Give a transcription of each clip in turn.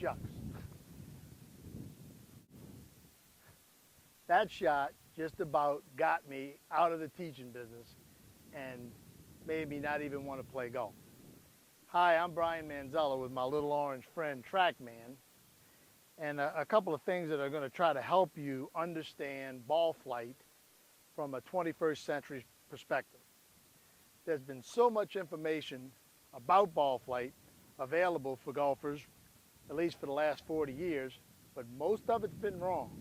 shucks. That shot just about got me out of the teaching business and made me not even want to play golf. Hi, I'm Brian Manzella with my little orange friend TrackMan, and a couple of things that are going to try to help you understand ball flight from a 21st century perspective. There's been so much information about ball flight available for golfers, at least for the last 40 years, but most of it's been wrong.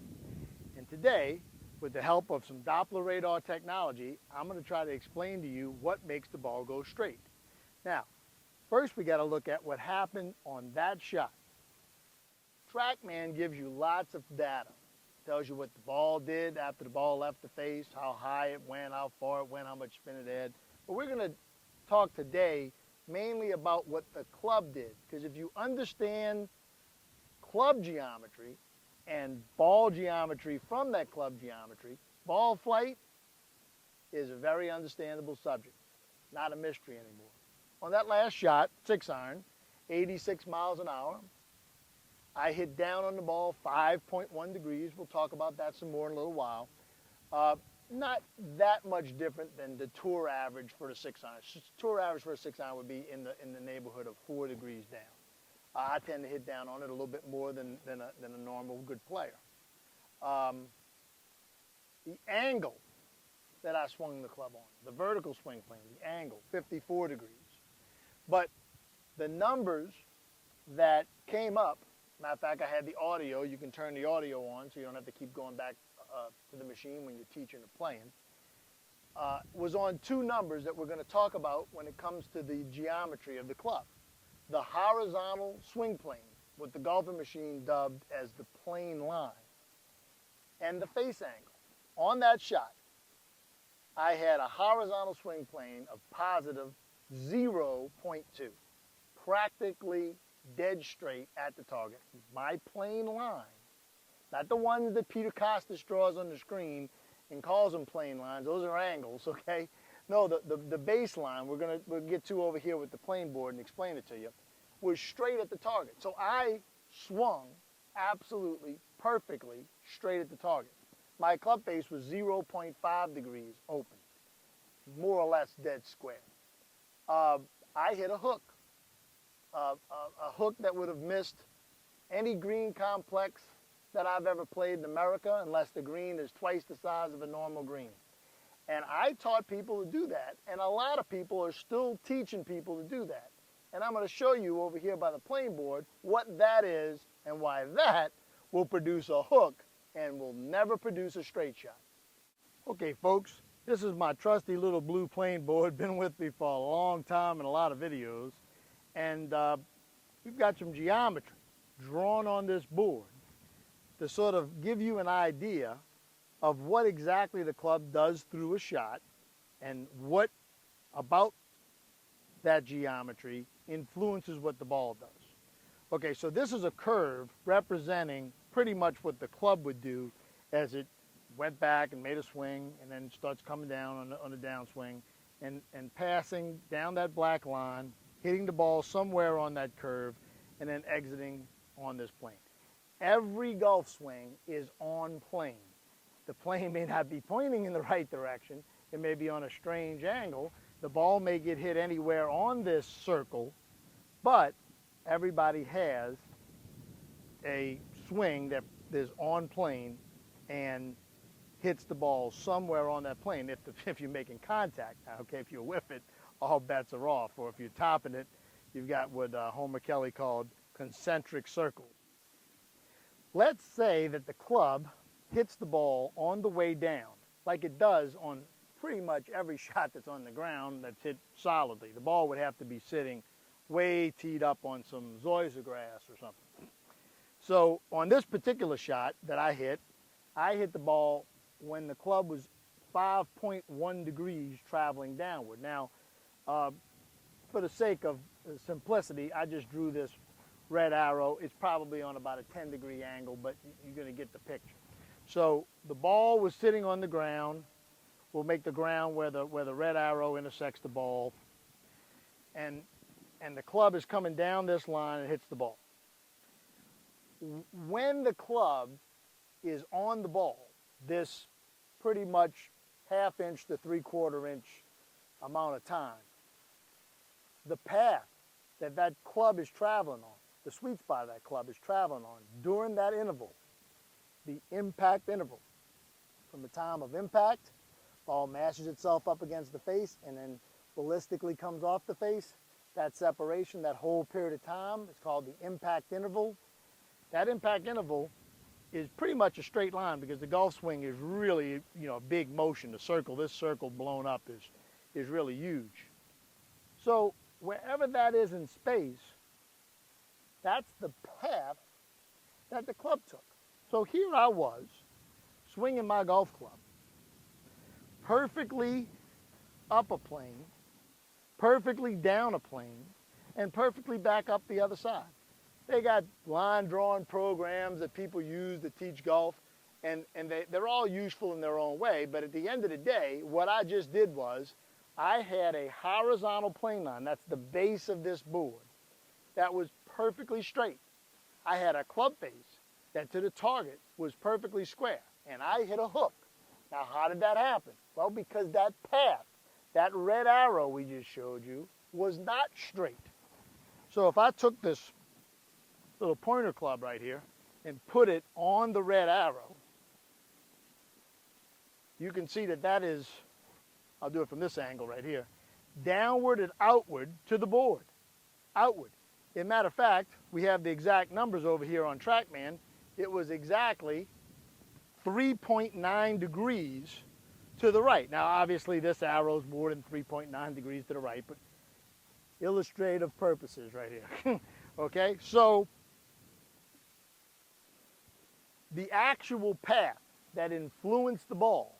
And today, with the help of some Doppler radar technology, I'm going to try to explain to you what makes the ball go straight. Now, first we got to look at what happened on that shot. TrackMan gives you lots of data. Tells you what the ball did after the ball left the face, how high it went, how far it went, how much spin it had. But we're going to talk today mainly about what the club did. Because if you understand club geometry and ball geometry from that club geometry, ball flight is a very understandable subject. Not a mystery anymore. On that last shot, 6-iron, 86 miles an hour, I hit down on the ball 5.1 degrees. We'll talk about that some more in a little while. Not that much different than the tour average for the 6-iron. Tour average for a 6-iron would be in the neighborhood of 4 degrees down. I tend to hit down on it a little bit more than a normal good player. The angle that I swung the club on, the vertical swing plane, the angle, 54 degrees. But the numbers that came up, matter of fact, I had the audio. You can turn the audio on so you don't have to keep going back to the machine when you're teaching or playing. Was on two numbers that we're going to talk about when it comes to the geometry of the club. The horizontal swing plane, what the golfing machine dubbed as the plane line, and the face angle. On that shot, I had a horizontal swing plane of positive 0.2, practically dead straight at the target. My plane line, not the ones that Peter Costas draws on the screen and calls them plane lines. Those are angles, okay? No, the baseline we'll get to over here with the plane board and explain it to you, was straight at the target. So I swung absolutely perfectly straight at the target. My club face was 0.5 degrees open, more or less dead square. I hit a hook. A hook that would have missed any green complex that I've ever played in America, unless the green is twice the size of a normal green. And I taught people to do that, and a lot of people are still teaching people to do that. And I'm going to show you over here by the plane board what that is and why that will produce a hook and will never produce a straight shot. Okay, folks, this is my trusty little blue plane board, been with me for a long time in a lot of videos. And we've got some geometry drawn on this board to sort of give you an idea of what exactly the club does through a shot and what about that geometry influences what the ball does. Okay, so this is a curve representing pretty much what the club would do as it went back and made a swing and then starts coming down on the downswing and passing down that black line, hitting the ball somewhere on that curve, and then exiting on this plane. Every golf swing is on plane. The plane may not be pointing in the right direction. It may be on a strange angle. The ball may get hit anywhere on this circle, but everybody has a swing that is on plane and hits the ball somewhere on that plane if you're making contact. Now, okay, if you whiff it, all bets are off. Or if you're topping it, you've got what Homer Kelly called concentric circles. Let's say that the club hits the ball on the way down, like it does on pretty much every shot that's on the ground that's hit solidly. The ball would have to be sitting way teed up on some zoysia grass or something. So on this particular shot that I hit the ball when the club was 5.1 degrees traveling downward. Now, for the sake of simplicity, I just drew this red arrow. It's probably on about a 10-degree angle, but you're going to get the picture. So the ball was sitting on the ground. We'll make the ground where the red arrow intersects the ball. And the club is coming down this line and hits the ball. when the club is on the ball, this pretty much 1/2 inch to 3/4 inch amount of time, the path that that club is traveling on, the sweet spot of that club is traveling on during that interval, the impact interval, from the time of impact, ball mashes itself up against the face and then ballistically comes off the face. That separation, that whole period of time, is called the impact interval. That impact interval is pretty much a straight line because the golf swing is really, a big motion. The circle, this circle blown up is really huge. So wherever that is in space, that's the path that the club took. So here I was, swinging my golf club, perfectly up a plane, perfectly down a plane, and perfectly back up the other side. They got line drawing programs that people use to teach golf, and they're all useful in their own way, but at the end of the day, what I just did was, I had a horizontal plane line, that's the base of this board, that was perfectly straight. I had a club face that to the target was perfectly square, and I hit a hook. Now how did that happen? Well, because that path, that red arrow we just showed you, was not straight. So if I took this little pointer club right here and put it on the red arrow, you can see that that is, I'll do it from this angle right here, downward and outward to the board, outward. As a matter of fact, we have the exact numbers over here on TrackMan. It was exactly 3.9 degrees to the right. Now, obviously, this arrow is more than 3.9 degrees to the right, but illustrative purposes right here. Okay, so the actual path that influenced the ball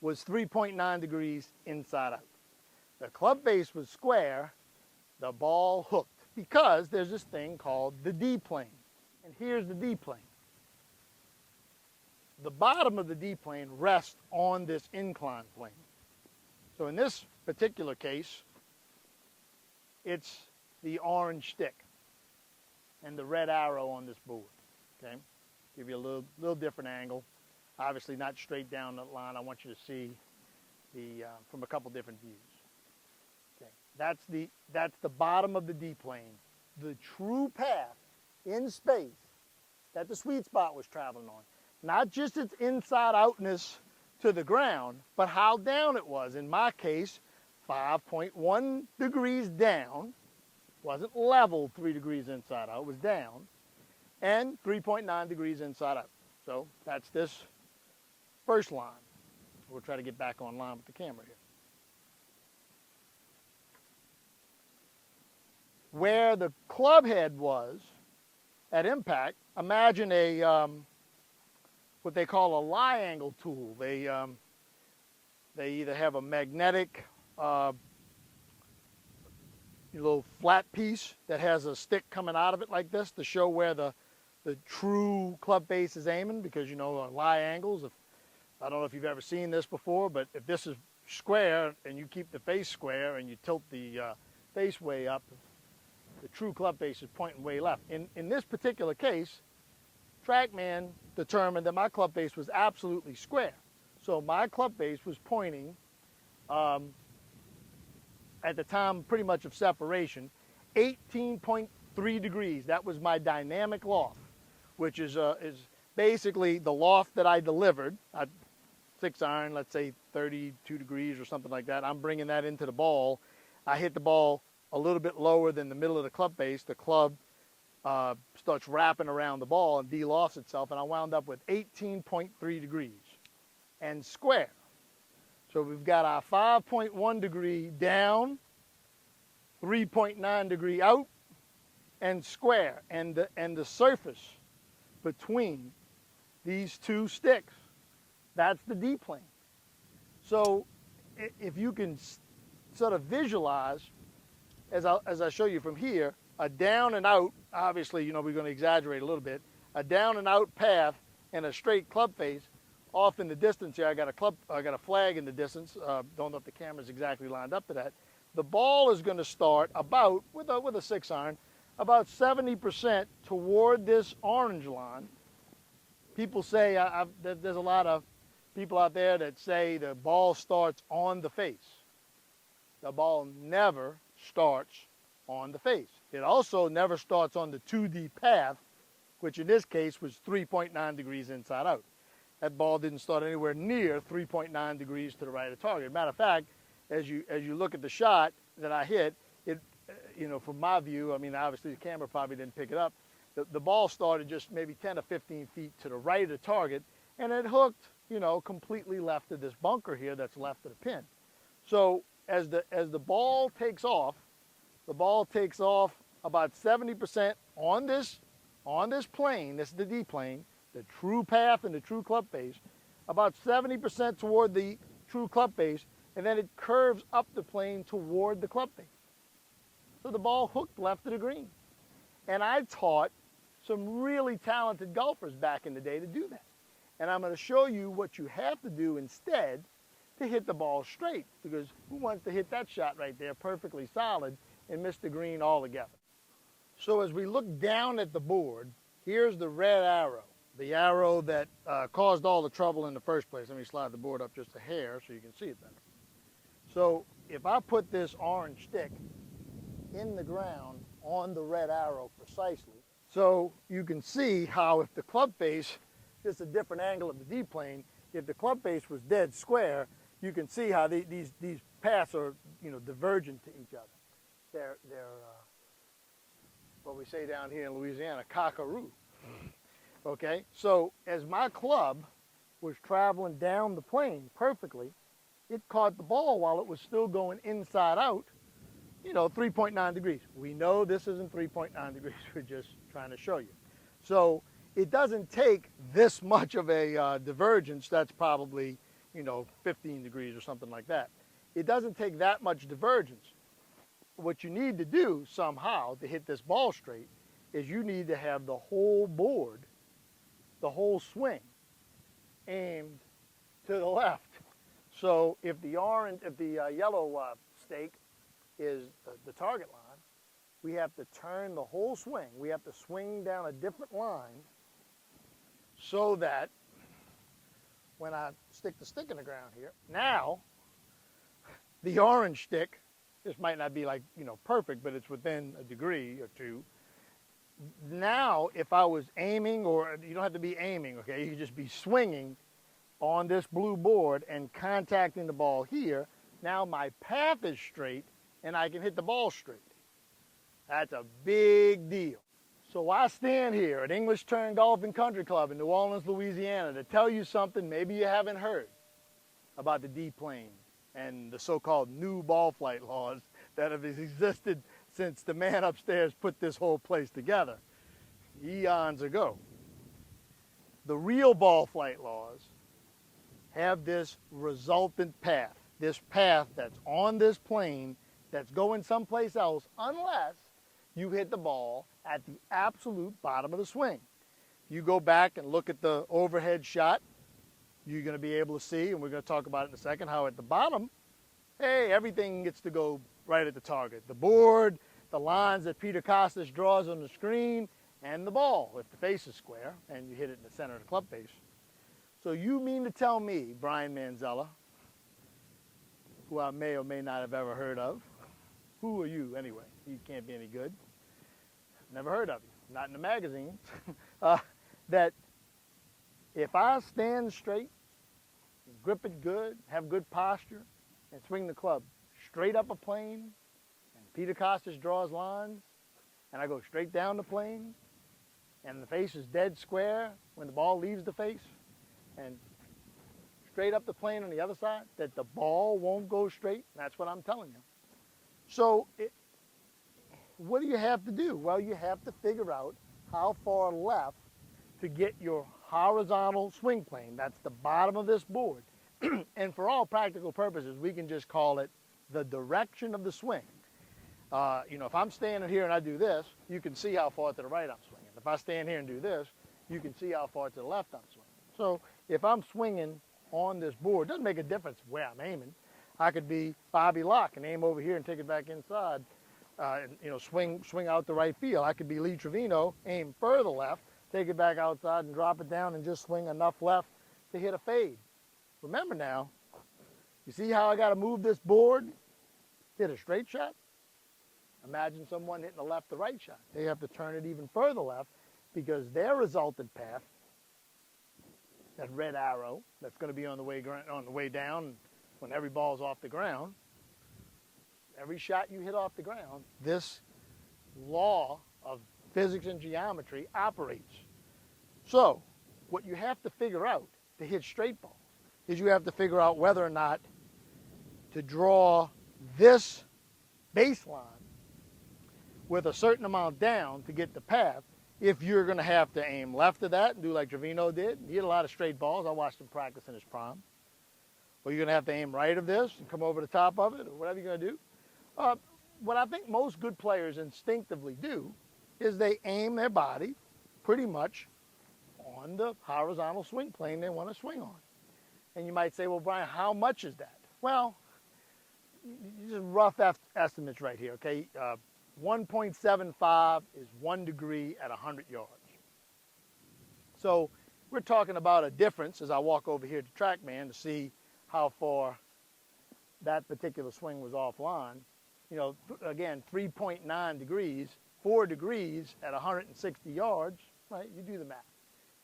was 3.9 degrees inside out. The club face was square, the ball hooked, because there's this thing called the D-plane. And here's the D-plane. The bottom of the D-plane rests on this incline plane. So in this particular case, it's the orange stick and the red arrow on this board. Okay, give you a little different angle. Obviously not straight down the line. I want you to see the from a couple different views. Okay, that's the bottom of the D-plane, the true path in space that the sweet spot was traveling on. Not just its inside outness to the ground, but how down it was. In my case, 5.1 degrees down, wasn't level 3 degrees inside out, it was down, and 3.9 degrees inside out. So that's this first line. We'll try to get back online with the camera here. Where the club head was at impact, imagine a what they call a lie angle tool. They either have a magnetic little flat piece that has a stick coming out of it like this to show where the true club face is aiming, because lie angles, I don't know if you've ever seen this before, but if this is square and you keep the face square and you tilt the face way up, the true club face is pointing way left. In this particular case, TrackMan determined that my club face was absolutely square. So my club face was pointing, at the time pretty much of separation, 18.3 degrees. That was my dynamic loft, which is basically the loft that I delivered. 6-iron, let's say 32 degrees or something like that. I'm bringing that into the ball. I hit the ball a little bit lower than the middle of the club face. The club starts wrapping around the ball and de-lofts itself, and I wound up with 18.3 degrees and square. So we've got our 5.1 degree down, 3.9 degree out, and square, and the surface between these two sticks, that's the D-plane. So if you can sort of visualize, as I show you from here, a down and out, obviously, we're going to exaggerate a little bit, a down and out path and a straight club face. Off in the distance here, I got a flag in the distance. Don't know if the camera's exactly lined up to that. The ball is going to start about, with a 6-iron, about 70% toward this orange line. People say, there's a lot of people out there that say the ball starts on the face. The ball never starts on the face. It also never starts on the 2D path, which in this case was 3.9 degrees inside out. That ball didn't start anywhere near 3.9 degrees to the right of target. Matter of fact, as you look at the shot that I hit, it, from my view, I mean, obviously the camera probably didn't pick it up. The ball started just maybe 10 or 15 feet to the right of the target, and it hooked, completely left of this bunker here that's left of the pin. So as the ball takes off about 70% on this plane. This is the D plane, the true path and the true club face, about 70% toward the true club face, and then it curves up the plane toward the club face. So the ball hooked left of the green. And I taught some really talented golfers back in the day to do that. And I'm going to show you what you have to do instead to hit the ball straight, because who wants to hit that shot right there perfectly solid and miss the green altogether? So as we look down at the board, here's the red arrow, the arrow that caused all the trouble in the first place. Let me slide the board up just a hair so you can see it better. So if I put this orange stick in the ground on the red arrow precisely, so you can see how if the club face, just a different angle of the D plane, if the club face was dead square, you can see how these paths are, divergent to each other. They're what we say down here in Louisiana, cockaroo. Okay, so as my club was traveling down the plane perfectly, it caught the ball while it was still going inside out, 3.9 degrees. We know this isn't 3.9 degrees, we're just trying to show you. So it doesn't take this much of a divergence, that's probably, 15 degrees or something like that. It doesn't take that much divergence. What you need to do somehow to hit this ball straight is you need to have the whole board, the whole swing, aimed to the left. So if the yellow stake is the target line, we have to turn the whole swing. We have to swing down a different line so that when I stick the stick in the ground here, now the orange stick, this might not be perfect, but it's within a degree or two. Now, if I was aiming, or you don't have to be aiming, okay, you can just be swinging on this blue board and contacting the ball here, now my path is straight and I can hit the ball straight. That's a big deal. So I stand here at English Turn Golf and Country Club in New Orleans, Louisiana to tell you something maybe you haven't heard about the D plane and the so-called new ball flight laws that have existed since the man upstairs put this whole place together eons ago. The real ball flight laws have this resultant path, this path that's on this plane that's going someplace else unless you hit the ball at the absolute bottom of the swing. You go back and look at the overhead shot, you're going to be able to see, and we're going to talk about it in a second, how at the bottom, hey, everything gets to go right at the target. The board, the lines that Peter Costas draws on the screen, and the ball, if the face is square, and you hit it in the center of the club face. So you mean to tell me, Brian Manzella, who I may or may not have ever heard of, who are you anyway? You can't be any good. Never heard of you, not in the magazines. That if I stand straight, grip it good, have good posture, and swing the club straight up a plane, and Peter Costas draws lines, and I go straight down the plane, and the face is dead square when the ball leaves the face, and straight up the plane on the other side, that the ball won't go straight. That's what I'm telling you. So what do you have to do? Well, you have to figure out how far left to get your horizontal swing plane. That's the bottom of this board. And for all practical purposes, we can just call it the direction of the swing. If I'm standing here and I do this, you can see how far to the right I'm swinging. If I stand here and do this, you can see how far to the left I'm swinging. So if I'm swinging on this board, it doesn't make a difference where I'm aiming. I could be Bobby Locke and aim over here and take it back inside, and swing out the right field. I could be Lee Trevino, aim further left, take it back outside and drop it down and just swing enough left to hit a fade. Remember now, you see how I got to move this board? Hit a straight shot? Imagine someone hitting a left to right shot. They have to turn it even further left because their resultant path, that red arrow that's going to be on the way down when every ball's off the ground, every shot you hit off the ground, this law of physics and geometry operates. So what you have to figure out to hit straight balls is you have to figure out whether or not to draw this baseline with a certain amount down to get the path. If you're going to have to aim left of that and do like Trevino did, he hit a lot of straight balls. I watched him practice in his prime. Or you're going to have to aim right of this and come over the top of it, or whatever you're going to do. What I think most good players instinctively do is they aim their body pretty much on the horizontal swing plane they want to swing on. And you might say, well, Brian, how much is that? Well, just rough estimates right here, okay? 1.75 is 1 degree at 100 yards. So we're talking about a difference as I walk over here to TrackMan to see how far that particular swing was offline. Again, 3.9 degrees, 4 degrees at 160 yards, right? You do the math.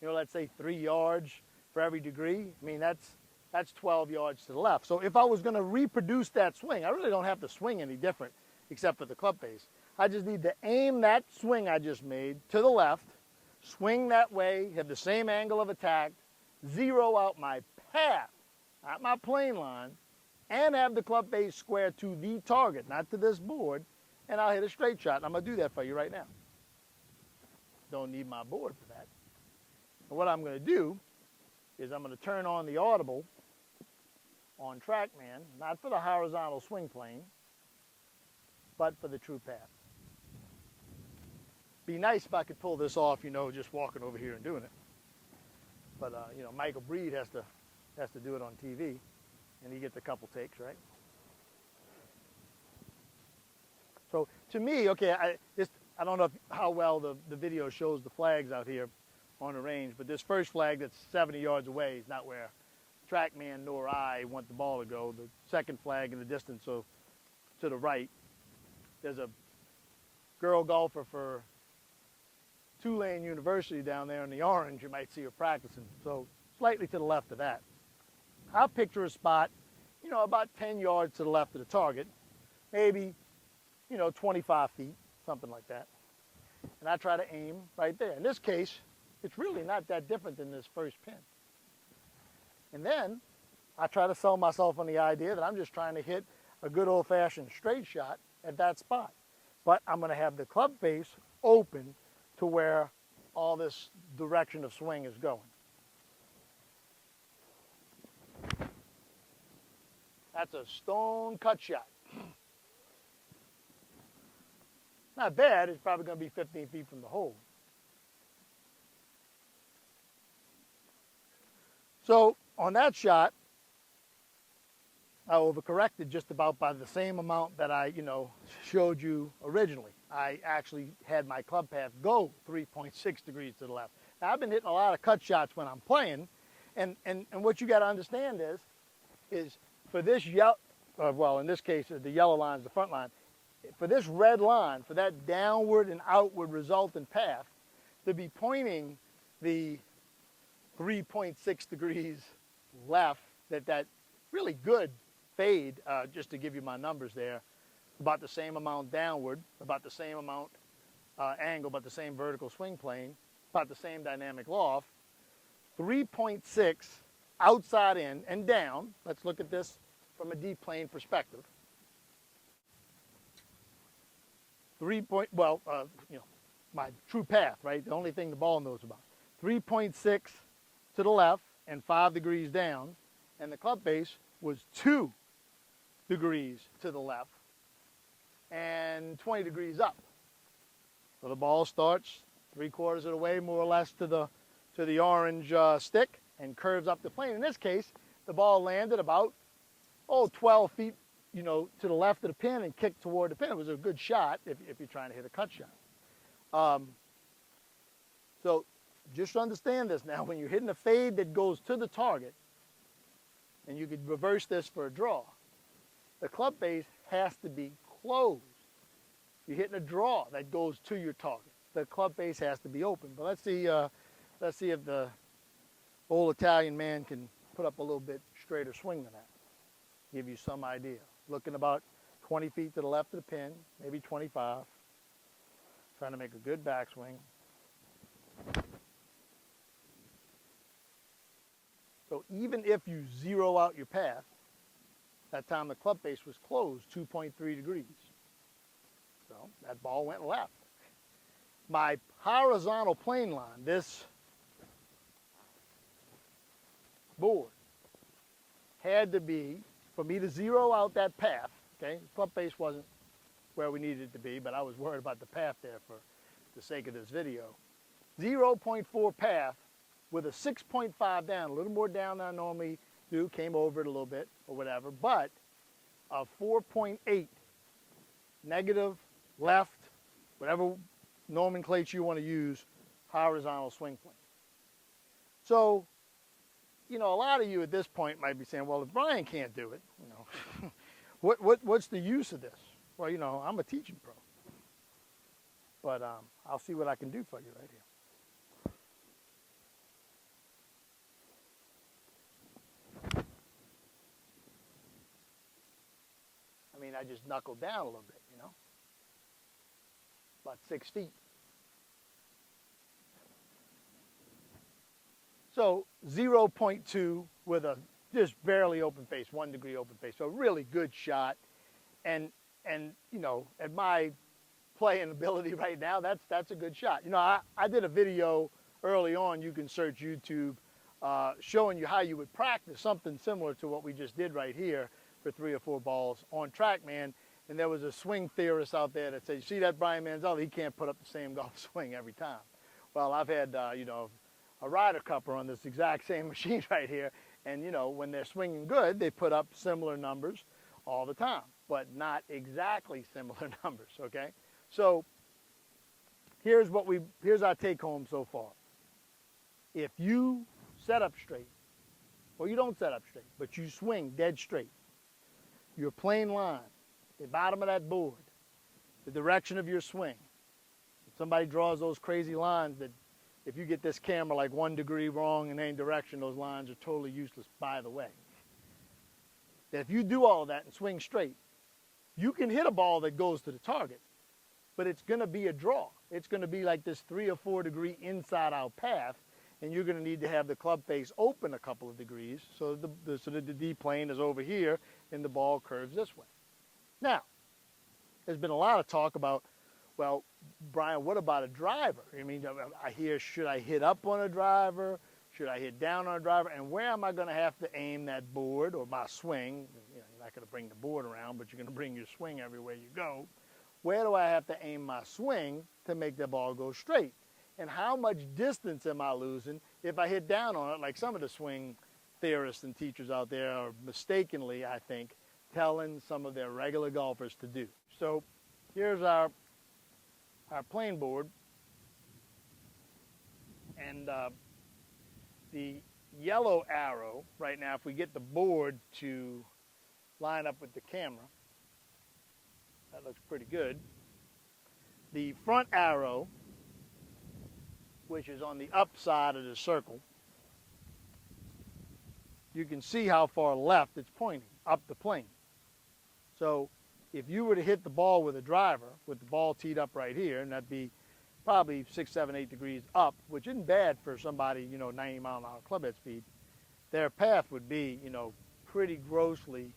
Let's say 3 yards for every degree. I mean, that's 12 yards to the left. So if I was going to reproduce that swing, I really don't have to swing any different except for the club face. I just need to aim that swing I just made to the left, swing that way, have the same angle of attack, zero out my path, not my plane line, and have the club face square to the target, not to this board, and I'll hit a straight shot. And I'm going to do that for you right now. Don't need my board for that. And what I'm going to do is I'm going to turn on the audible on TrackMan, not for the horizontal swing plane, but for the true path. Be nice if I could pull this off, just walking over here and doing it. But, Michael Breed has to do it on TV, and he gets a couple takes, right? So to me, okay, I don't know how well the video shows the flags out here on the range, but this first flag that's 70 yards away is not where TrackMan nor I want the ball to go. The second flag in the distance, so to the right, there's a girl golfer for Tulane University down there in the orange. You might see her practicing. So slightly to the left of that. I'll picture a spot, about 10 yards to the left of the target, maybe, 25 feet, something like that. And I try to aim right there. In this case, it's really not that different than this first pin. And then I try to sell myself on the idea that I'm just trying to hit a good old-fashioned straight shot at that spot. But I'm going to have the club face open to where all this direction of swing is going. That's a stone cut shot. Not bad. It's probably going to be 15 feet from the hole. So on that shot, I overcorrected just about by the same amount that I, showed you originally. I actually had my club path go 3.6 degrees to the left. Now, I've been hitting a lot of cut shots when I'm playing, and what you got to understand is for this yellow, well, in this case, the yellow line is the front line. For this red line, for that downward and outward resultant path, to be pointing the 3.6 degrees left, that really good fade, just to give you my numbers there, about the same amount downward, about the same amount angle, about the same vertical swing plane, about the same dynamic loft, 3.6 outside in and down. Let's look at this from a deep plane perspective. My true path, right? The only thing the ball knows about. 3.6 to the left and 5 degrees down, and the club face was 2 degrees to the left and 20 degrees up. So the ball starts 3/4 of the way, more or less, to the orange stick and curves up the plane. In this case, the ball landed about 12 feet you know, to the left of the pin and kick toward the pin. It was a good shot if you're trying to hit a cut shot. So just understand this now. When you're hitting a fade that goes to the target, and you could reverse this for a draw, the club face has to be closed. You're hitting a draw that goes to your target. The club face has to be open. But let's see if the old Italian man can put up a little bit straighter swing than that. Give you some idea. Looking about 20 feet to the left of the pin, maybe 25. Trying to make a good backswing. So even if you zero out your path, that time the club face was closed 2.3 degrees. So that ball went left. My horizontal plane line, this board, had to be, for me to zero out that path, okay? Club face wasn't where we needed it to be, but I was worried about the path there for the sake of this video. 0.4 path with a 6.5 down, a little more down than I normally do, came over it a little bit or whatever, but a 4.8 negative left, whatever nomenclature you want to use, horizontal swing plane. So, you know, a lot of you at this point might be saying, well, if Brian can't do it, you know, what's the use of this? Well, you know, I'm a teaching pro. But I'll see what I can do for you right here. I mean, I just knuckled down a little bit, you know, about 6 feet. So 0.2 with a just barely open face, 1 degree open face. So a really good shot. And you know, at my playing ability right now, that's a good shot. You know, I did a video early on, you can search YouTube, showing you how you would practice something similar to what we just did right here for 3 or 4 balls on TrackMan. And there was a swing theorist out there that said, you see that Brian Manzella, he can't put up the same golf swing every time. Well, I've had, you know, a Ryder Cupper on this exact same machine right here. And, you know, when they're swinging good, they put up similar numbers all the time, but not exactly similar numbers, okay? So here's our take home so far. If you set up straight, or you don't set up straight, but you swing dead straight, your plane line, the bottom of that board, the direction of your swing. If somebody draws those crazy lines that if you get this camera like 1 degree wrong in any direction, those lines are totally useless, by the way. That if you do all of that and swing straight, you can hit a ball that goes to the target, but it's going to be a draw. It's going to be like this 3 or 4 degree inside out path, and you're going to need to have the club face open a couple of degrees so that the D plane is over here and the ball curves this way. Now, there's been a lot of talk about, well, Brian, what about a driver? I mean, I hear, should I hit up on a driver? Should I hit down on a driver? And where am I going to have to aim that board or my swing? You know, you're not going to bring the board around, but you're going to bring your swing everywhere you go. Where do I have to aim my swing to make the ball go straight? And how much distance am I losing if I hit down on it, like some of the swing theorists and teachers out there are mistakenly, I think, telling some of their regular golfers to do. So here's our plane board. And the yellow arrow right now, if we get the board to line up with the camera, that looks pretty good. The front arrow, which is on the upside of the circle, you can see how far left it's pointing, up the plane. So if you were to hit the ball with a driver, with the ball teed up right here, and that'd be probably 6, 7, 8 degrees up, which isn't bad for somebody, you know, 90 mile an hour club head speed, their path would be, you know, pretty grossly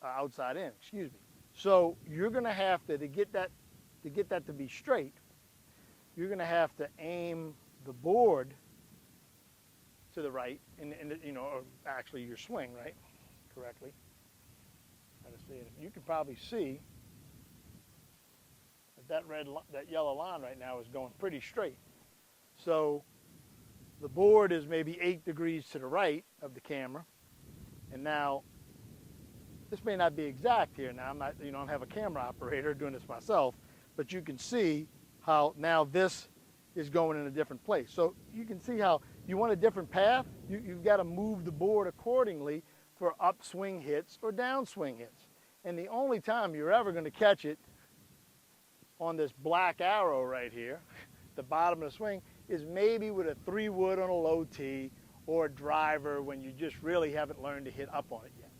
outside in, excuse me. So you're going to have to get that to be straight, you're going to have to aim the board to the right, and you know, or actually your swing, right, correctly. You can probably see that yellow line right now is going pretty straight. So the board is maybe 8 degrees to the right of the camera, and now This may not be exact here now. I'm not, I don't have a camera operator doing this myself, but you can see how now this is going in a different place. So you can see how you want a different path, you've got to move the board accordingly for upswing hits or downswing hits. And the only time you're ever going to catch it on this black arrow right here, the bottom of the swing, is maybe with a 3-wood on a low tee or a driver when you just really haven't learned to hit up on it yet.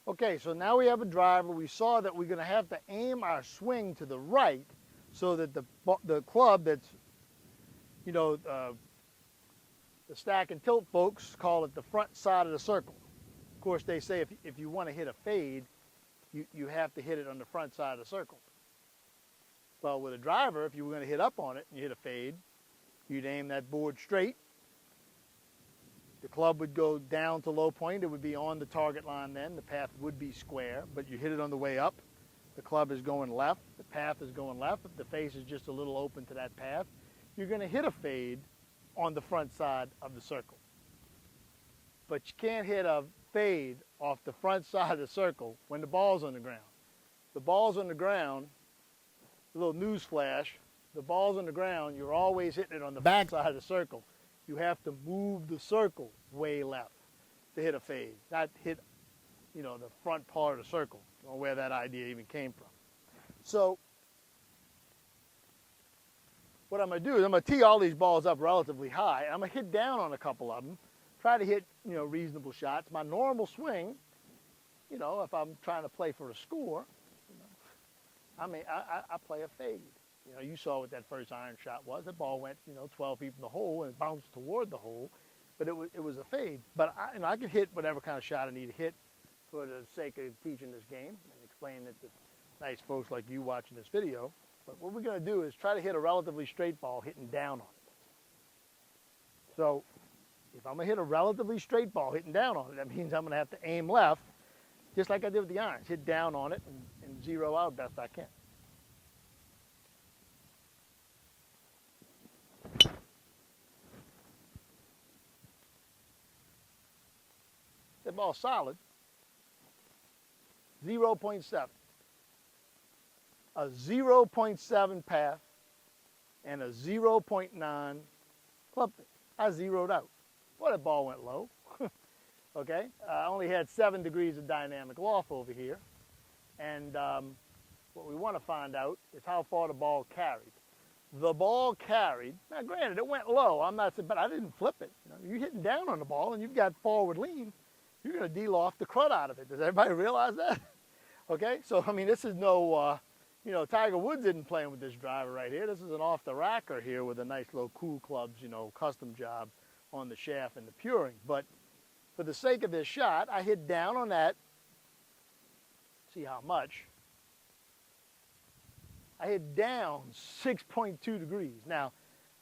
Okay, so now we have a driver. We saw that we're going to have to aim our swing to the right so that the club that's, the stack and tilt folks call it the front side of the circle. Of course, they say if you want to hit a fade, you have to hit it on the front side of the circle. Well, with a driver, if you were going to hit up on it and you hit a fade, you'd aim that board straight. The club would go down to low point. It would be on the target line then. The path would be square, but you hit it on the way up. The club is going left. The path is going left. If the face is just a little open to that path, you're going to hit a fade on the front side of the circle. But you can't hit a fade off the front side of the circle when the ball's on the ground. The ball's on the ground, a little news flash, the ball's on the ground, you're always hitting it on the back side of the circle. You have to move the circle way left to hit a fade, not hit, the front part of the circle, or where that idea even came from. So what I'm going to do is I'm going to tee all these balls up relatively high. I'm going to hit down on a couple of them, try to hit, reasonable shots. My normal swing, if I'm trying to play for a score, I play a fade. You saw what that first iron shot was. The ball went, 12 feet from the hole and bounced toward the hole, but it was a fade. But I could hit whatever kind of shot I need to hit for the sake of teaching this game and explaining it to nice folks like you watching this video. But what we're going to do is try to hit a relatively straight ball hitting down on it. So if I'm going to hit a relatively straight ball hitting down on it, that means I'm going to have to aim left, just like I did with the irons. Hit down on it and zero out best I can. That ball's solid. 0.7. A 0.7 path and a 0.9 club face. I zeroed out. Boy, that ball went low. Okay, I only had 7 degrees of dynamic loft over here. And what we want to find out is how far the ball carried. The ball carried, now granted it went low, I'm not saying, but I didn't flip it. You're hitting down on the ball and you've got forward lean, you're going to de-loft the crud out of it. Does everybody realize that? Okay, so this is no, Tiger Woods isn't playing with this driver right here. This is an off-the-racker here with a nice little Cool Clubs, custom job on the shaft and the puring. But for the sake of this shot, I hit down on that. See how much? I hit down 6.2 degrees. Now,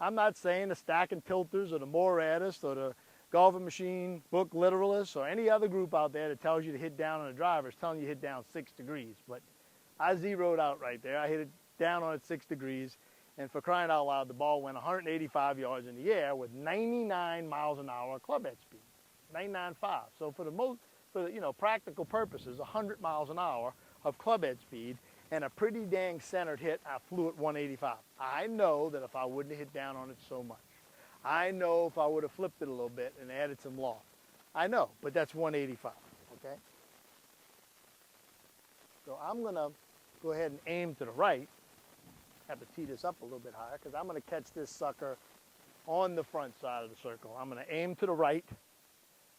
I'm not saying the Stack and Tilters or the Moradists or the Golfing Machine book literalists or any other group out there that tells you to hit down on a driver is telling you to hit down 6 degrees. But I zeroed out right there. I hit it down on it 6 degrees. And for crying out loud, the ball went 185 yards in the air with 99 miles an hour club head speed. 99.5. So for the practical purposes, 100 miles an hour of club head speed and a pretty dang centered hit, I flew at 185. I know that if I wouldn't have hit down on it so much, I know if I would have flipped it a little bit and added some loft. I know, but that's 185, okay? So I'm going to go ahead and aim to the right. Have to tee this up a little bit higher because I'm going to catch this sucker on the front side of the circle. I'm going to aim to the right.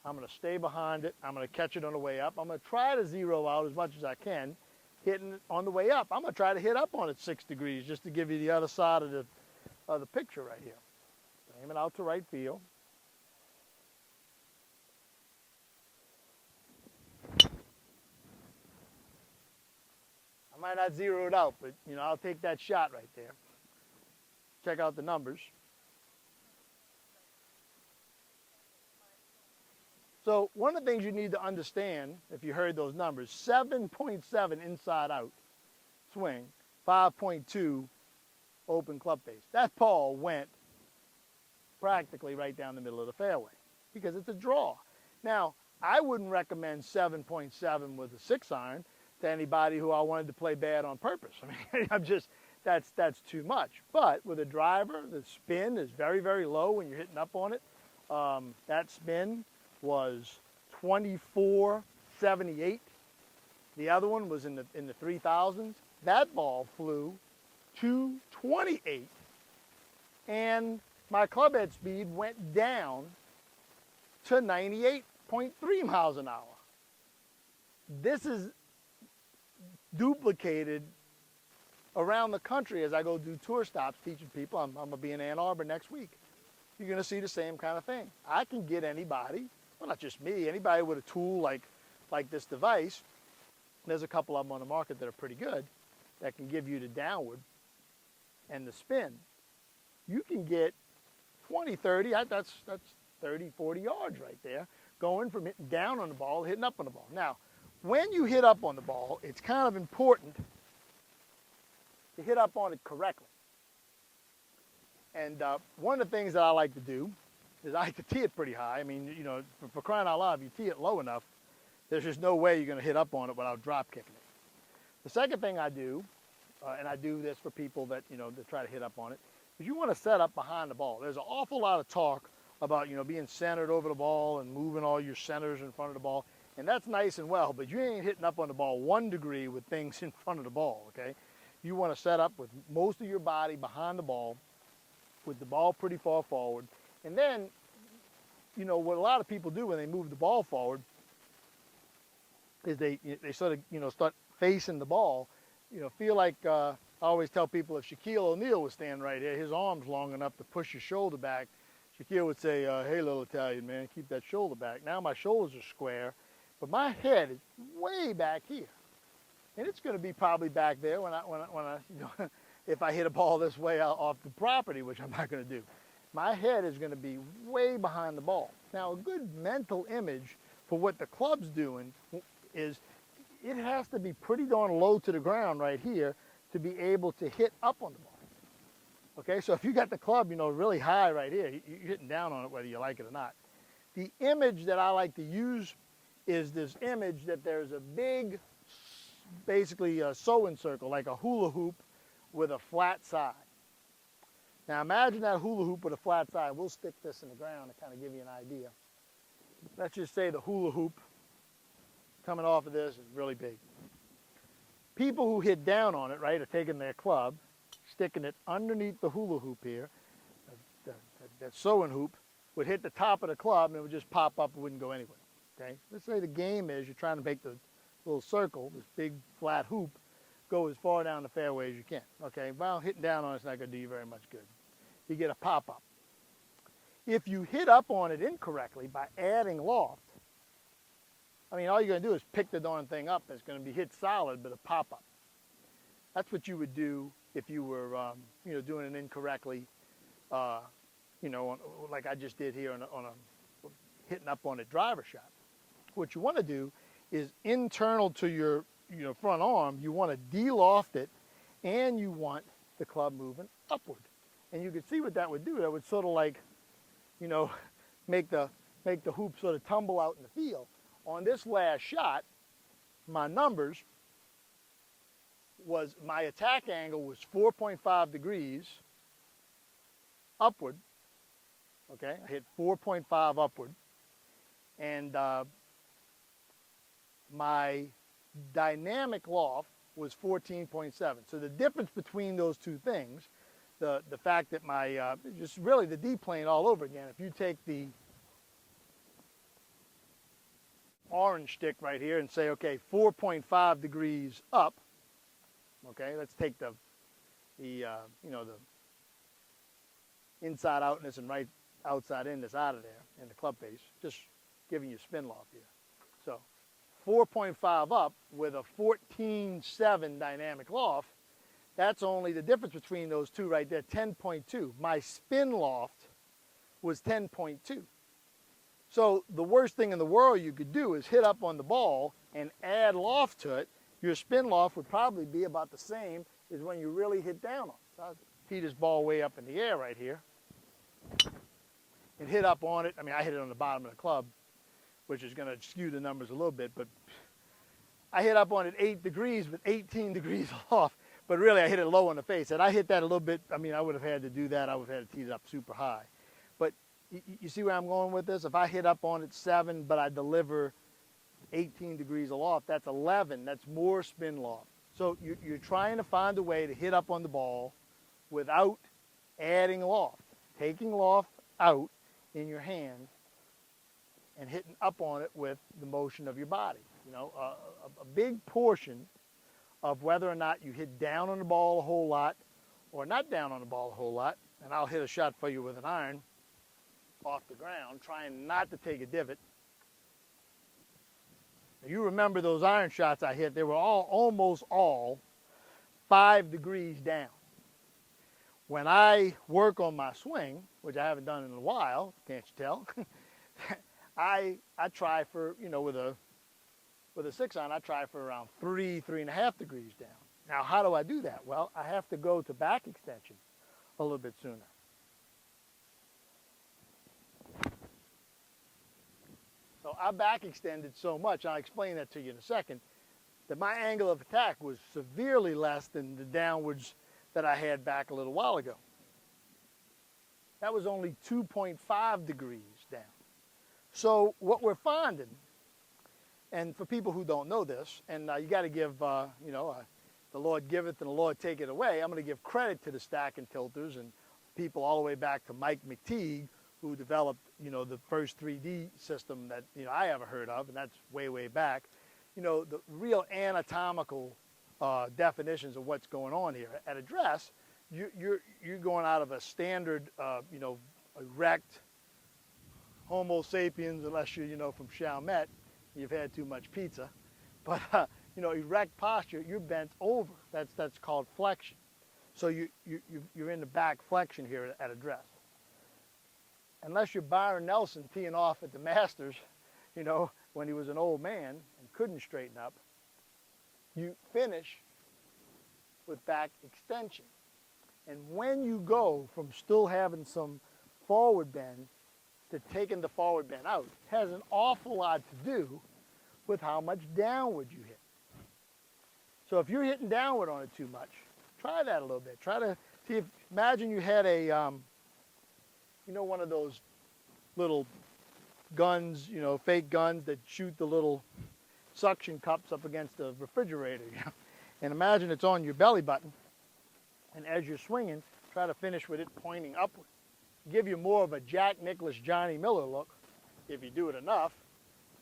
I'm going to stay behind it. I'm going to catch it on the way up. I'm going to try to zero out as much as I can, hitting it on the way up. I'm going to try to hit up on it 6 degrees just to give you the other side of the picture right here. Aim it out to right field. I might not zero it out, but I'll take that shot right there. Check out the numbers. So one of the things you need to understand, if you heard those numbers, 7.7 inside out swing, 5.2 open club face. That ball went practically right down the middle of the fairway because it's a draw. Now, I wouldn't recommend 7.7 with a 6-iron to anybody who I wanted to play bad on purpose. I mean, that's too much. But with a driver, the spin is very, very low when you're hitting up on it. That spin was 2478. The other one was in the 3000s. That ball flew 228, and my club head speed went down to 98.3 miles an hour. This is duplicated around the country as I go do tour stops teaching people. I'm going to be in Ann Arbor next week. You're going to see the same kind of thing. I can get anybody, well, not just me, anybody with a tool like this device. There's a couple of them on the market that are pretty good that can give you the downward and the spin. You can get 20, 30, that's 30, 40 yards right there, going from hitting down on the ball to hitting up on the ball. Now, when you hit up on the ball, it's kind of important to hit up on it correctly. And one of the things that I like to do is I like to tee it pretty high. I mean, you know, for crying out loud, if you tee it low enough, there's just no way you're going to hit up on it without drop kicking it. The second thing I do, and I do this for people that, you know, that try to hit up on it, is you want to set up behind the ball. There's an awful lot of talk about, you know, being centered over the ball and moving all your centers in front of the ball. And that's nice and well, but you ain't hitting up on the ball 1 degree with things in front of the ball, okay? You want to set up with most of your body behind the ball, with the ball pretty far forward. And then, you know, what a lot of people do when they move the ball forward is they sort of, you know, start facing the ball. You know, feel like, I always tell people, if Shaquille O'Neal was standing right here, his arm's long enough to push his shoulder back, Shaquille would say, hey, little Italian man, keep that shoulder back. Now my shoulders are square, but my head is way back here. And it's going to be probably back there when I you know, if I hit a ball this way off the property, which I'm not going to do. My head is going to be way behind the ball. Now, a good mental image for what the club's doing is it has to be pretty darn low to the ground right here to be able to hit up on the ball. Okay, so if you got the club, you know, really high right here, you're hitting down on it whether you like it or not. The image that I like to use is this image that there's a big, basically a sewing circle, like a hula hoop with a flat side. Now imagine that hula hoop with a flat side. We'll stick this in the ground to kind of give you an idea. Let's just say the hula hoop coming off of this is really big. People who hit down on it, right, are taking their club, sticking it underneath the hula hoop here, that sewing hoop, would hit the top of the club and it would just pop up and wouldn't go anywhere. Okay? Let's say the game is you're trying to make the little circle, this big flat hoop, go as far down the fairway as you can. Okay, well, hitting down on it's not going to do you very much good. You get a pop-up. If you hit up on it incorrectly by adding loft, I mean, all you're going to do is pick the darn thing up. It's going to be hit solid, but a pop-up. That's what you would do if you were, you know, doing it incorrectly, you know, like I just did here on a hitting up on a driver shot. What you want to do is internal to your front arm, you want to de-loft it, and you want the club moving upward. And you can see what that would do. That would sort of like, you know, make the hoop sort of tumble out in the field. On this last shot, my numbers was, my attack angle was 4.5 degrees upward. Okay, I hit 4.5 upward. And my dynamic loft was 14.7. So the difference between those two things, the fact that my, just really the D-plane all over again, if you take the orange stick right here and say, okay, 4.5 degrees up, okay, let's take the you know, the inside outness and right outside inness out of there in the club face, just giving you spin loft here. So 4.5 up with a 14.7 dynamic loft, that's only the difference between those two right there, 10.2. My spin loft was 10.2. So the worst thing in the world you could do is hit up on the ball and add loft to it. Your spin loft would probably be about the same as when you really hit down on it. So I'll tee this ball way up in the air right here and hit up on it. I mean, I hit it on the bottom of the club. which is going to skew the numbers a little bit, but I hit up on it 8 degrees with 18 degrees off, but really I hit it low in the face. And I hit that a little bit, I mean, I would have had to do that. I would have had to tee it up super high. But you see where I'm going with this? If I hit up on it 7, but I deliver 18 degrees aloft, that's 11. That's more spin loft. So you're trying to find a way to hit up on the ball without adding loft, taking loft out in your hand and hitting up on it with the motion of your body. You know, a big portion of whether or not you hit down on the ball a whole lot or not down on the ball a whole lot, and I'll hit a shot for you with an iron off the ground, trying not to take a divot. Now, you remember those iron shots I hit, they were almost all 5 degrees down. When I work on my swing, which I haven't done in a while, can't you tell? I try for, you know, with a 6-iron, I try for around 3.5 degrees down. Now, how do I do that? Well, I have to go to back extension a little bit sooner. So I back extended so much, I'll explain that to you in a second, that my angle of attack was severely less than the downwards that I had back a little while ago. That was only 2.5 degrees down. So what we're finding, and for people who don't know this, and you got to give, you know, the Lord giveth and the Lord taketh away, I'm going to give credit to the stack and tilters and people all the way back to Mike McTeague, who developed, you know, the first 3D system that, you know, I ever heard of, and that's way, way back. You know, the real anatomical definitions of what's going on here. At address, you're going out of a standard, you know, erect Homo sapiens, unless you're, you know, from Chalmette, you've had too much pizza. But, you know, erect posture, you're bent over. That's called flexion. So you're in the back flexion here at address. Unless you're Byron Nelson teeing off at the Masters, you know, when he was an old man and couldn't straighten up, you finish with back extension. And when you go from still having some forward bend to taking the forward bend out, it has an awful lot to do with how much downward you hit. So if you're hitting downward on it too much, try that a little bit. Try to see if, imagine you had a, you know, one of those little guns, you know, fake guns that shoot the little suction cups up against the refrigerator, you know? And imagine it's on your belly button, and as you're swinging, try to finish with it pointing upward. Give you more of a Jack Nicklaus, Johnny Miller look if you do it enough.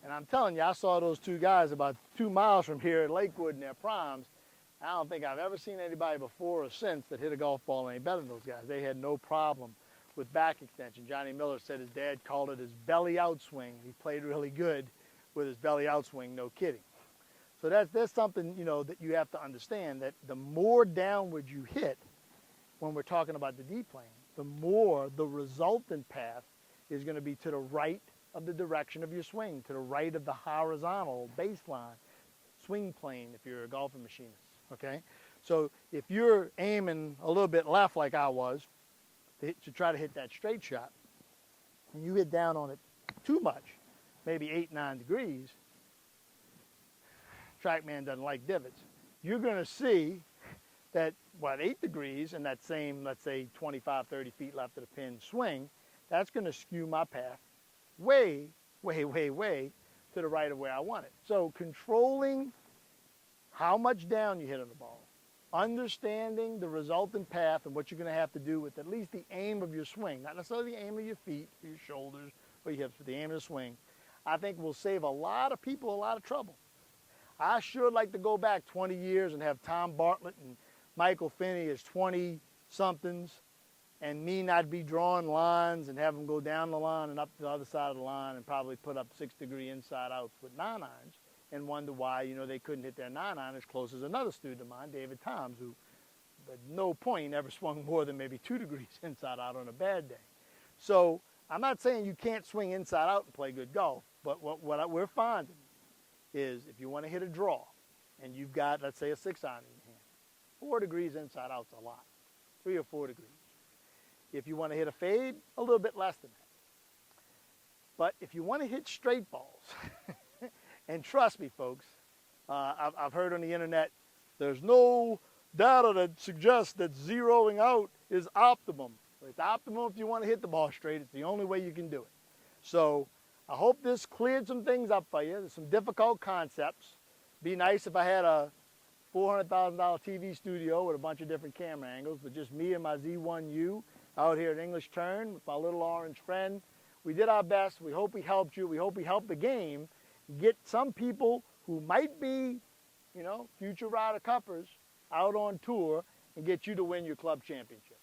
And I'm telling you, I saw those two guys about 2 miles from here at Lakewood in their primes. I don't think I've ever seen anybody before or since that hit a golf ball any better than those guys. They had no problem with back extension. Johnny Miller said his dad called it his belly outswing. He played really good with his belly outswing, no kidding. So that's something, you know, that you have to understand, that the more downward you hit when we're talking about the D-plane, the more the resultant path is going to be to the right of the direction of your swing, to the right of the horizontal baseline swing plane if you're a golfing machinist, okay? So if you're aiming a little bit left like I was to try to hit that straight shot, and you hit down on it too much, maybe 8-9 degrees, TrackMan doesn't like divots, you're going to see that, what, 8 degrees in that same, let's say, 25, 30 feet left of the pin swing, that's going to skew my path way, way, way, way to the right of where I want it. So controlling how much down you hit on the ball, understanding the resultant path and what you're going to have to do with at least the aim of your swing, not necessarily the aim of your feet or your shoulders or your hips, but the aim of the swing, I think will save a lot of people a lot of trouble. I sure like to go back 20 years and have Tom Bartlett and Michael Finney as 20-somethings and me not be drawing lines and have them go down the line and up to the other side of the line and probably put up 6-degree inside outs with 9-irons and wonder why, you know, they couldn't hit their 9-iron as close as another student of mine, David Toms, who at no point ever swung more than maybe 2 degrees inside out on a bad day. So I'm not saying you can't swing inside out and play good golf, but what we're finding is if you want to hit a draw and you've got, let's say, a 6-iron in your hand, 4 degrees inside out's a lot, 3 or 4 degrees. If you want to hit a fade, a little bit less than But if you want to hit straight balls, and trust me, folks, I've heard on the internet, there's no data that suggests that zeroing out is optimum. It's optimum if you want to hit the ball straight. It's the only way you can do it. So I hope this cleared some things up for you. There's some difficult concepts. Be nice if I had a $400,000 TV studio with a bunch of different camera angles, but just me and my Z1U out here at English Turn with my little orange friend. We did our best. We hope we helped you. We hope we helped the game get some people who might be, you know, future Ryder Cuppers out on tour and get you to win your club championship.